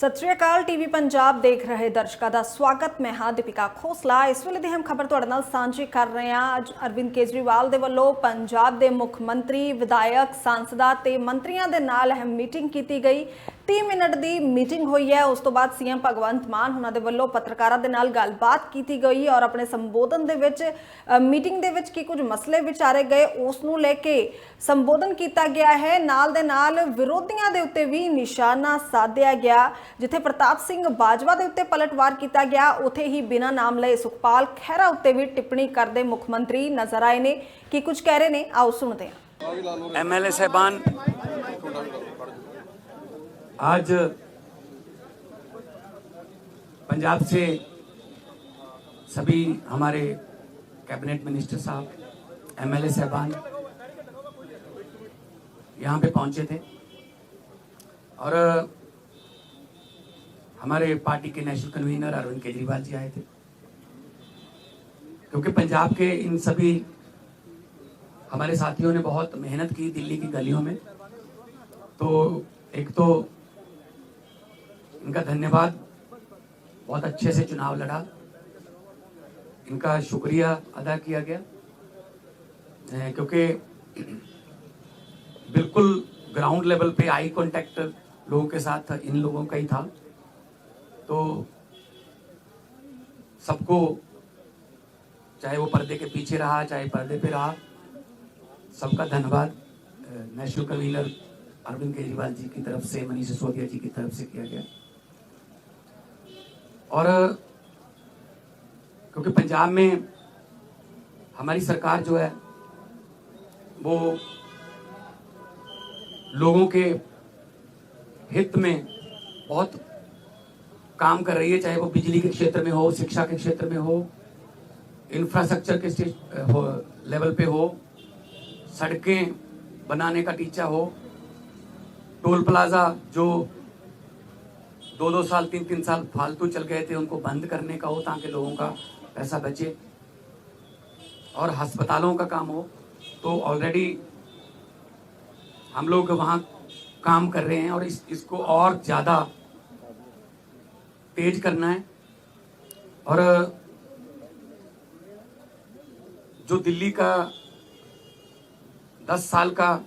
सत श्री अकाल टीवी पंजाब देख रहे दर्शकों का स्वागत। मैं हाँ दीपिका खोसला। इस वेले दी हम खबर तुहाडे नाल सांझी कर रहे हैं। अज अरविंद केजरीवाल दे वल्लों पंजाब दे मुख मंत्री, विधायक, सांसदां ते मंत्रियों के नाल अहम मीटिंग की गई। 30 मिनट की मीटिंग हुई है। उस तो बाद सीएम भगवंत मान उन्हां दे वल्लों पत्रकारां दे नाल गलबात की गई और अपने संबोधन दे विच मीटिंग दे विच की कुछ मसले विचारे गए उस नूं लेके संबोधन किया गया है। नाल दे नाल विरोधियों के उत्ते भी निशाना साधिया गया। जिथे प्रताप सिंह बाजवा के उत्ते पलटवार किया गया, उथे ही बिना नाम लए सुखपाल खैहरा उत्ते भी टिप्पणी करते मुख्यमंत्री नजर आए ने। कि कुछ कह रहे ने, आओ सुनते हैं। एमएलए साहबान, आज पंजाब से सभी हमारे कैबिनेट मिनिस्टर साहब, एमएलए साहबान यहाँ पे पहुंचे थे और हमारे पार्टी के नेशनल कन्वीनर अरविंद केजरीवाल जी आए थे। क्योंकि पंजाब के इन सभी हमारे साथियों ने बहुत मेहनत की दिल्ली की गलियों में, तो एक तो इनका धन्यवाद, बहुत अच्छे से चुनाव लड़ा, इनका शुक्रिया अदा किया गया। क्योंकि बिल्कुल ग्राउंड लेवल पे आई कांटेक्ट लोगों के साथ इन लोगों का ही था, तो सबको, चाहे वो पर्दे के पीछे रहा चाहे पर्दे पे रहा, सबका धन्यवाद नेशनल कन्वीनर अरविंद केजरीवाल जी की तरफ से, मनीष सिसोदिया जी की तरफ से किया गया। और क्योंकि पंजाब में हमारी सरकार जो है वो लोगों के हित में बहुत काम कर रही है, चाहे वो बिजली के क्षेत्र में हो, शिक्षा के क्षेत्र में हो, इंफ्रास्ट्रक्चर के लेवल पे हो, सड़कें बनाने का टीचा हो, टोल प्लाजा जो 2-2 साल 3-3 साल फालतू चल गए थे उनको बंद करने का हो ताकि लोगों का पैसा बचे, और अस्पतालों का काम हो। तो ऑलरेडी हम लोग वहाँ काम कर रहे हैं और इसको और ज़्यादा तेज करना है। और जो दिल्ली का 10 साल का,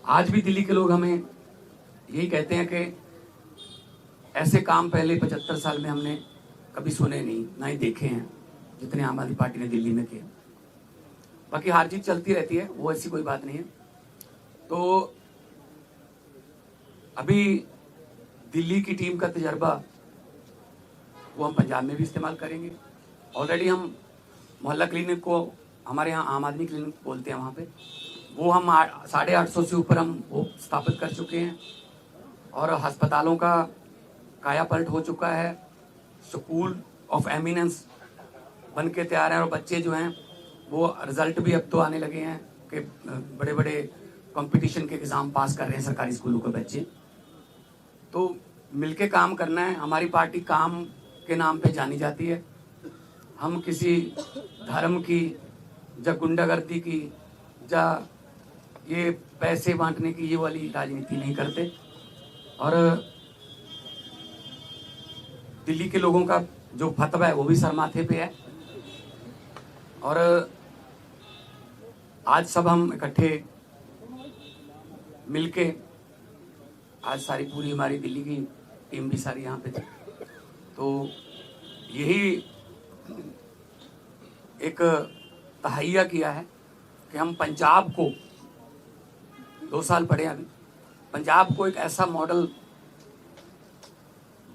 आज भी दिल्ली के लोग हमें यही कहते हैं कि ऐसे काम पहले 75 साल में हमने कभी सुने नहीं, ना ही देखे हैं जितने आम आदमी पार्टी ने दिल्ली में किए। बाकी हार जीत चलती रहती है, वो ऐसी कोई बात नहीं है। तो अभी दिल्ली की टीम का तजर्बा वो हम पंजाब में भी इस्तेमाल करेंगे। ऑलरेडी हम मोहल्ला क्लिनिक को, हमारे यहाँ आम आदमी क्लिनिक बोलते हैं, वहाँ पे वो हम 850 से ऊपर हम वो स्थापित कर चुके हैं। और अस्पतालों का काया पलट हो चुका है, स्कूल ऑफ एमिनेंस बन के तैयार हैं, और बच्चे जो हैं वो रिजल्ट भी अब तो आने लगे हैं कि बड़े बड़े कंपटीशन के एग्ज़ाम पास कर रहे हैं सरकारी स्कूलों के बच्चे। तो मिलके काम करना है। हमारी पार्टी काम के नाम पे जानी जाती है। हम किसी धर्म की या गुंडागर्दी की या ये पैसे बांटने की ये वाली राजनीति नहीं करते। और दिल्ली के लोगों का जो फतवा है वो भी सर माथे पे है। और आज सब हम इकट्ठे मिलके, आज सारी पूरी हमारी दिल्ली की टीम भी सारी यहाँ पे थी, तो यही एक तहैया किया है कि हम पंजाब को 2 साल पड़े अभी, पंजाब को एक ऐसा मॉडल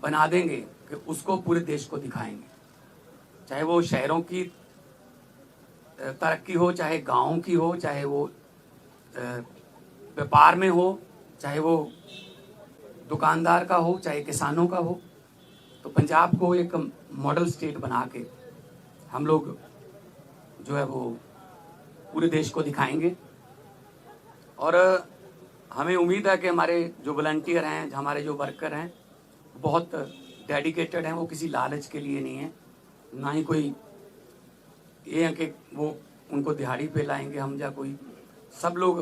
बना देंगे कि उसको पूरे देश को दिखाएंगे। चाहे वो शहरों की तरक्की हो, चाहे गाँव की हो, चाहे वो व्यापार में हो, चाहे वो दुकानदार का हो, चाहे किसानों का हो। तो पंजाब को एक मॉडल स्टेट बना के हम लोग जो है वो पूरे देश को दिखाएंगे। और हमें उम्मीद है कि हमारे जो वॉलंटियर हैं, हमारे जो वर्कर हैं, बहुत डेडिकेटेड हैं। वो किसी लालच के लिए नहीं है, ना ही कोई ये है कि वो उनको दिहाड़ी पे लाएंगे हम या कोई। सब लोग,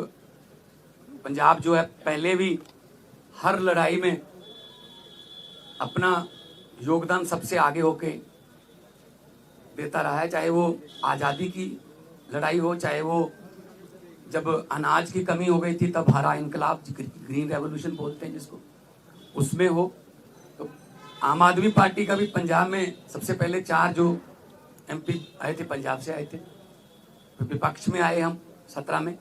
पंजाब जो है पहले भी हर लड़ाई में अपना योगदान सबसे आगे होके देता रहा है, चाहे वो आज़ादी की लड़ाई हो, चाहे वो जब अनाज की कमी हो गई थी तब हरा इनकलाब, ग्रीन रेवोल्यूशन बोलते हैं जिसको, उसमें हो। तो आम आदमी पार्टी का भी पंजाब में सबसे पहले 4 जो MP आए थे पंजाब से आए थे, तो विपक्ष में आए हम 17 में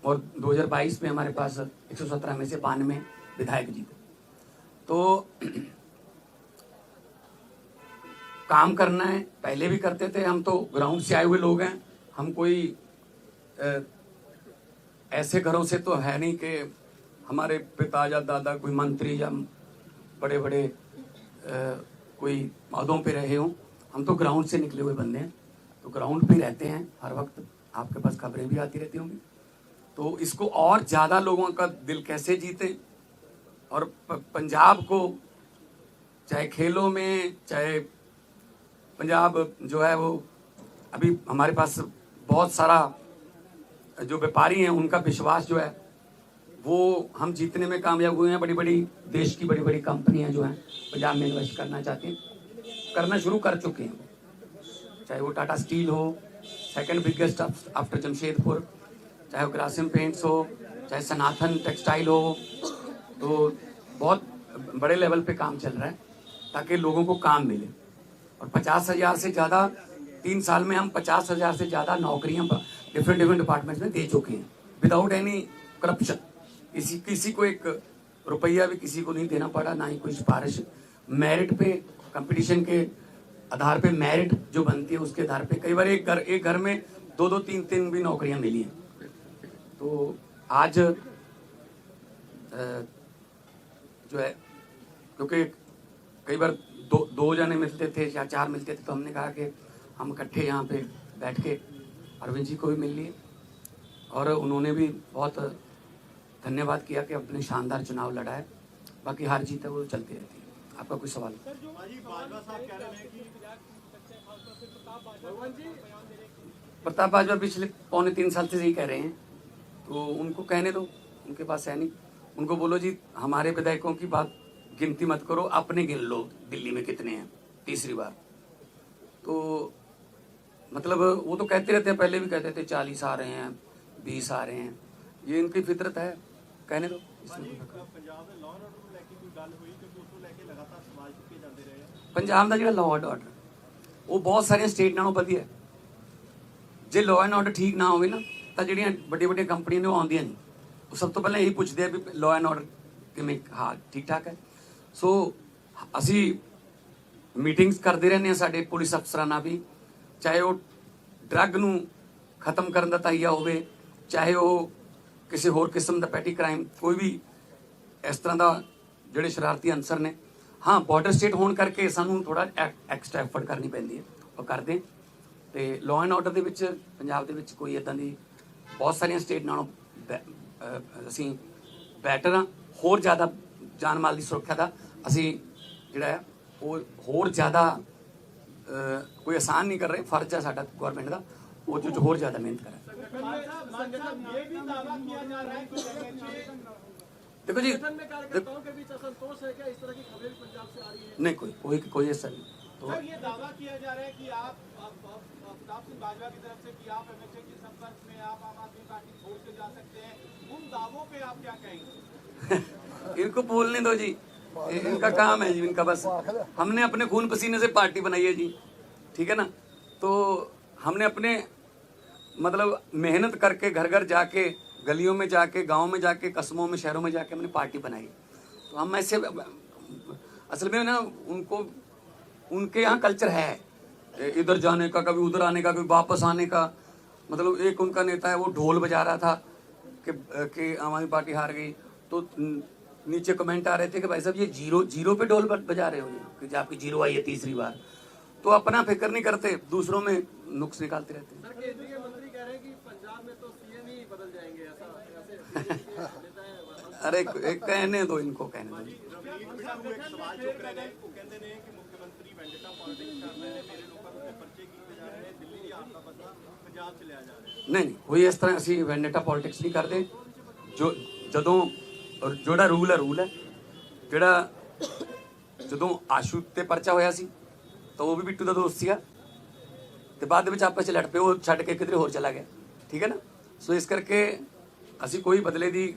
और 2022 में हमारे पास 117 में से 92 विधायक जीते। तो काम करना है, पहले भी करते थे, हम तो ग्राउंड से आए हुए लोग हैं। हम कोई ऐसे घरों से तो है नहीं कि हमारे पिता या दादा कोई मंत्री या बड़े बड़े कोई पदों पे रहे हों। हम तो ग्राउंड से निकले हुए बंदे हैं, तो ग्राउंड पे रहते हैं हर वक्त। आपके पास खबरें भी आती रहती होंगी। तो इसको और ज़्यादा लोगों का दिल कैसे जीते, और पंजाब को चाहे खेलों में, चाहे पंजाब जो है वो अभी हमारे पास बहुत सारा जो व्यापारी हैं उनका विश्वास जो है वो हम जीतने में कामयाब हुए हैं। बड़ी बड़ी देश की बड़ी बड़ी कंपनियां जो हैं पंजाब में इन्वेस्ट करना चाहती हैं, करना शुरू कर चुके हैं। चाहे वो टाटा स्टील हो, सेकंड बिगेस्ट आफ्टर जमशेदपुर, चाहे वो ग्रासिम पेंट्स हो, चाहे सनातन टेक्सटाइल हो, तो बहुत बड़े लेवल पे काम चल रहा है ताकि लोगों को काम मिले। और 50,000 से ज़्यादा 3 साल में हम 50,000 से ज़्यादा नौकरियां डिफरेंट डिपार्टमेंट्स में दे चुके हैं विदाउट एनी करप्शन। किसी को एक रुपया भी किसी को नहीं देना पड़ा, ना ही कोई सिफारिश। मेरिट पे, कंपटीशन के आधार पे मेरिट जो बनती है उसके आधार पे कई बार एक घर में 2-2, 3-3 भी नौकरियां मिली हैं। तो आज जो है, क्योंकि कई बार दो जने मिलते थे या 4 मिलते थे, तो हमने कहा कि हम इकट्ठे यहाँ पे बैठ के अरविंद जी को भी मिल लिए, और उन्होंने भी बहुत धन्यवाद किया कि अपने शानदार चुनाव लड़ा है। बाकी हार जीत है वो चलती रहती है। आपका कोई सवाल? प्रताप बाजवा पिछले 2.25 साल से यही कह रहे हैं, तो उनको कहने दो, उनके पास है नहीं। उनको बोलो जी हमारे विधायकों की बात गिनती मत करो, अपने गिन लो दिल्ली में कितने हैं तीसरी बार। तो मतलब वो तो कहते रहते हैं, पहले भी कहते थे 40 आ रहे हैं, 20 आ रहे हैं, ये इनकी फितरत है, कहने दो। पंजाब का जो लॉ एंड ऑर्डर वो बहुत सारे स्टेट नालों वधिया है। जे लॉ एंड ऑर्डर ठीक ना होवे ना तो ਜਿਹੜੀਆਂ ਵੱਡੀਆਂ ਕੰਪਨੀਆਂ ਨੇ ਉਹ ਆਉਂਦੀਆਂ ਨਹੀਂ। ਉਹ ਸਭ ਤੋਂ ਪਹਿਲਾਂ ਇਹੀ ਪੁੱਛਦੇ ਆ ਵੀ ਲॉ ਐਂਡ ਆਰਡਰ ਕਿਵੇਂ, ਹਾਂ ਠੀਕ ਠਾਕ ਹੈ। ਸੋ ਅਸੀਂ ਮੀਟਿੰਗਸ ਕਰਦੇ ਰਹਿੰਦੇ ਹਾਂ ਸਾਡੇ ਪੁਲਿਸ ਅਫਸਰਾਂ ਨਾਲ ਵੀ, ਚਾਹੇ ਉਹ ਡਰੱਗ ਨੂੰ ਖਤਮ ਕਰਨ ਦਾ ਤਾਈਆ ਹੋਵੇ, ਚਾਹੇ ਉਹ ਕਿਸੇ ਹੋਰ ਕਿਸਮ ਦਾ ਪੈਟੀ ਕ੍ਰਾਈਮ, ਕੋਈ ਵੀ ਇਸ ਤਰ੍ਹਾਂ ਦਾ ਜਿਹੜੇ ਸ਼ਰਾਰਤੀ ਅਨਸਰ ਨੇ। हाँ बॉर्डर स्टेट होने करके सानू थोड़ा एक्सट्रा एफर्ट करनी पैंदी है, और करते। तो लॉ एंड ऑर्डर दे विच पंजाब दे विच कोई इदां दी बहुत सारिया स्टेट नालों असीं बैटर हाँ। होर ज़्यादा जान माल की सुरक्षा का असीं जिहड़ा है वो होर ज़्यादा कोई आसान नहीं कर रहे। फर्ज है साडा गौरमेंट का वो जो होर ज़्यादा मेहनत करे। देखो जी, नहीं कोई ऐसा नहीं। तो सर ये दावा किया जा रहा है कि आप प्रताप सिंह बाजवा की तरफ से कि आप एमएचए के संपर्क में, आप आम आदमी पार्टी छोड़ के जा सकते हैं, उन दावों पे आप क्या कहेंगे? इनको बोलने दो जी, इनका काम है जी, इनका बस। हमने अपने खून पसीने से पार्टी बनाई है जी, ठीक है ना। तो हमने अपने मतलब मेहनत करके घर घर जाके, गलियों में जाके, गांव में जाके, कस्बों में, शहरों में जाके हमने पार्टी बनाई। तो हम ऐसे असल में ना उनके यहाँ कल्चर है इधर जाने का, कभी उधर आने का, कभी वापस आने का। मतलब एक उनका नेता है वो ढोल बजा रहा था कि आम आदमी पार्टी हार गई, तो नीचे कमेंट आ रहे थे कि भाई साहब ये जीरो पे ढोल बजा रहे हो कि आपकी जीरो आई है तीसरी बार। तो अपना फिक्र नहीं करते, दूसरों में नुक्स निकालते रहते हैं। केंद्रीय मंत्री कह रहे हैं कि पंजाब में तो सीएम ही बदल जाएंगे, ऐसा अरे कहने दो, इनको कहने दो। नहीं कोई इस तरह असी वेंडेटा पॉलिटिक्स नहीं करते। जो जदों जोड़ा रूल है, जोड़ा ਜਦੋਂ ਆਸ਼ੂ ਤੇ ਪਰਚਾ ਹੋਇਆ ਸੀ ਤਾਂ ਉਹ ਵੀ ਬਿੱਟੂ ਦਾ ਦੋਸਤ ਸੀਗਾ ਤੇ ਬਾਅਦ ਦੇ ਵਿੱਚ ਆਪਸ 'ਚ ਲੜ ਪਏ, ਉਹ ਛੱਡ ਕੇ ਕਿਧਰੇ ਹੋਰ ਚਲਾ ਗਿਆ। ਠੀਕ ਹੈ ਨਾ। ਸੋ ਇਸ ਕਰਕੇ ਅਸੀਂ ਕੋਈ ਬਦਲੇ ਦੀ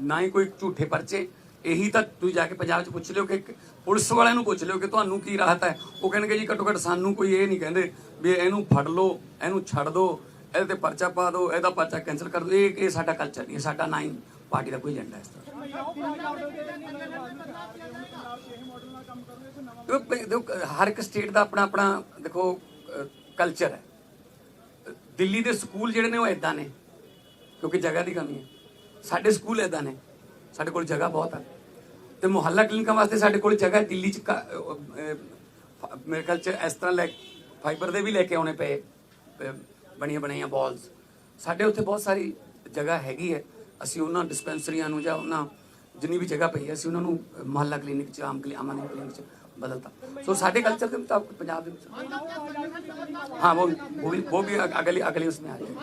ਨਾ ਹੀ ਕੋਈ ਝੂਠੇ ਪਰਚੇ। ਇਹੀ ਤਾਂ ਤੁਸੀਂ ਜਾ ਕੇ ਪੰਜਾਬ 'ਚ ਪੁੱਛ ਲਿਓ ਕਿ ਪੁਲਿਸ ਵਾਲਿਆਂ ਨੂੰ ਪੁੱਛ ਲਿਓ ਕਿ ਤੁਹਾਨੂੰ ਕੀ ਰਾਹਤ ਹੈ। ਉਹ ਕਹਿਣਗੇ ਜੀ ਘੱਟੋ ਘੱਟ ਸਾਨੂੰ ਕੋਈ ਇਹ ਨਹੀਂ ਕਹਿੰਦੇ ਵੀ ਇਹਨੂੰ ਫੜ ਲਓ, ਇਹਨੂੰ ਛੱਡ ਦਿਓ, ਇਹਦੇ ਤੇ ਪਰਚਾ ਪਾ ਦਿਓ, ਇਹਦਾ ਪਰਚਾ ਕੈਂਸਲ ਕਰ ਦਿਓ। ਇਹ ਸਾਡਾ ਕਲਚਰ ਨਹੀਂ ਹੈ, ਸਾਡਾ ਨਾ ਹੀ ਪਾਰਟੀ ਦਾ ਕੋਈ ਏਜੰਡਾ ਇਸ ਤਰ੍ਹਾਂ। ਦੇਖੋ ਹਰ ਇੱਕ ਸਟੇਟ ਦਾ ਆਪਣਾ ਆਪਣਾ ਦੇਖੋ ਕਲਚਰ ਹੈ। ਦਿੱਲੀ ਦੇ ਸਕੂਲ ਜਿਹੜੇ ਨੇ ਉਹ ਇਦਾਂ ਨੇ ਕਿਉਂਕਿ ਜਗ੍ਹਾ ਦੀ ਕਮੀ ਹੈ। ਸਾਡੇ ਸਕੂਲ ਇਦਾਂ ਨੇ, ਸਾਡੇ ਕੋਲ ਜਗ੍ਹਾ ਬਹੁਤ ਹੈ ਤੇ ਮੁਹੱਲਾ ਕਲੀਨਿਕਾਂ ਵਾਸਤੇ ਸਾਡੇ ਕੋਲ ਜਗ੍ਹਾ ਹੈ। ਦਿੱਲੀ 'ਚ ਮੇਰੇ ਖਿਆਲ 'ਚ ਇਸ ਤਰ੍ਹਾਂ ਲੈ ਫਾਈਬਰ ਦੇ ਵੀ ਲੈ ਕੇ ਆਉਣੇ ਪਏ ਬਣੀਆਂ ਬਣਾਈਆਂ ਬਾਲਸ। ਸਾਡੇ ਉੱਥੇ ਬਹੁਤ ਸਾਰੀ ਜਗ੍ਹਾ ਹੈਗੀ ਹੈ। ਅਸੀਂ ਉਹਨਾਂ ਡਿਸਪੈਂਸਰੀਆਂ ਨੂੰ ਜਾਂ ਉਹਨਾਂ ਜਿੰਨੀ ਵੀ ਜਗ੍ਹਾ ਪਈ ਹੈ ਅਸੀਂ ਉਹਨਾਂ ਨੂੰ ਮੁਹੱਲਾ ਕਲੀਨਿਕ 'ਚ ਆਮ ਕਲੀਨਿਕ 'ਚ बदलता। सो साढ़े कल्चर के मुताबिक पंजाब में हाँ वो भी अगले उसमें आ जाएगी।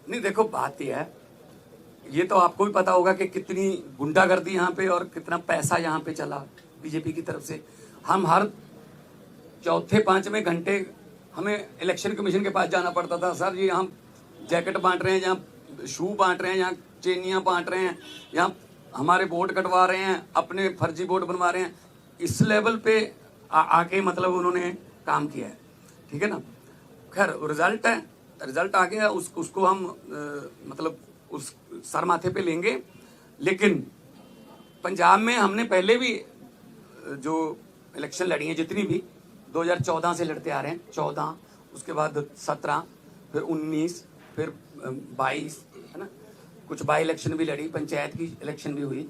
नहीं देखो बात यह है, ये तो आपको भी पता होगा कि कितनी गुंडागर्दी यहाँ पे और कितना पैसा यहाँ पे चला बीजेपी की तरफ से। हम हर चौथे पांचवें घंटे हमें इलेक्शन कमीशन के पास जाना पड़ता था। सर ये हम जैकेट बांट रहे हैं, जहाँ शू बांट रहे हैं, यहाँ चेनियाँ बांट रहे हैं, यहाँ हमारे वोट कटवा रहे हैं, अपने फर्जी वोट बनवा रहे हैं। इस लेवल पे आके मतलब उन्होंने काम किया है। ठीक है ना। खैर रिजल्ट है, रिजल्ट आ गया, उसको हम मतलब उस सर माथे पे लेंगे। लेकिन पंजाब में हमने पहले भी जो इलेक्शन लड़ी हैं जितनी भी 2014 से लड़ते आ रहे हैं, 14 उसके बाद 17 फिर 19 फिर 22 है ना। कुछ बाई इलेक्शन भी लड़ी, पंचायत की इलेक्शन भी हुई।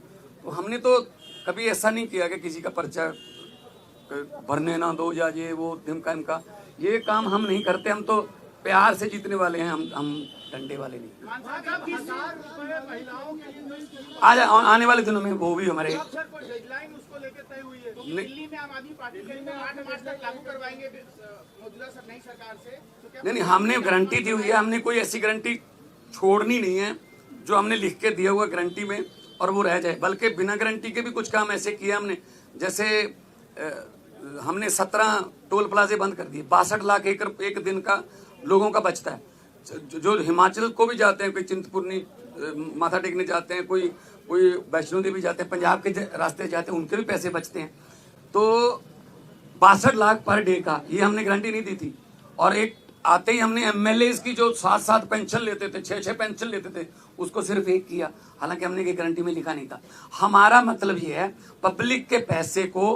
तो हमने तो कभी ऐसा नहीं किया कि किसी का पर्चा भरने ना दो या ये वो धिमका इमका, ये काम हम नहीं करते। हम तो प्यार से जीतने वाले हैं, हम डंडे वाले नहीं। आज आने वाले दिनों में वो भी हमारे उसको लेकर तय हुई है। दिल्ली में आम आदमी पार्टी के 8 मार्च तक लागू करवाएंगे मौजूदा नई सरकार से। तो नहीं हमने गारंटी दी हुई है, हमने कोई ऐसी गारंटी छोड़नी नहीं है जो हमने लिख के दिया हुआ गारंटी में और वो रह जाए। बल्कि बिना गारंटी के भी कुछ काम ऐसे किए हमने, जैसे हमने 17 टोल प्लाजे बंद कर दिए। 62 लाख एकड़ एक दिन का लोगों का बचता है। जो हिमाचल को भी जाते हैं, कोई चिंतपूर्णी माथा टेकने जाते हैं, कोई वैष्णो देवी जाते हैं, पंजाब के रास्ते जाते हैं, उनके भी पैसे बचते हैं। तो 62 लाख पर डे का ये हमने गारंटी नहीं दी थी। और एक आते ही हमने एमएलए की जो 7-7 पेंशन लेते थे, 6-6 पेंशन लेते थे, उसको सिर्फ एक किया। हालांकि हमने ये गारंटी में लिखा नहीं था। हमारा मतलब ये है पब्लिक के पैसे को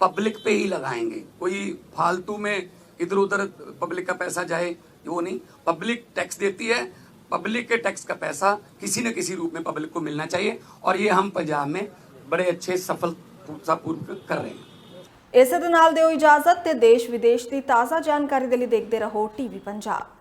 पब्लिक पे ही लगाएंगे। कोई फालतू में इधर उधर पब्लिक का पैसा जाए वो नहीं। पब्लिक टैक्स देती है, पब्लिक के टैक्स का पैसा किसी न किसी रूप में पब्लिक को मिलना चाहिए। और ये हम पंजाब में बड़े अच्छे सफलतापूर्वक कर रहे हैं। ਇਸੇ ਦੇ ਨਾਲ ਦਿਓ ਇਜਾਜ਼ਤ ਤੇ ਦੇਸ਼ ਵਿਦੇਸ਼ ਦੀ ਤਾਜ਼ਾ ਜਾਣਕਾਰੀ ਦੇ ਲਈ ਦੇਖਦੇ ਰਹੋ ਟੀਵੀ ਪੰਜਾਬ।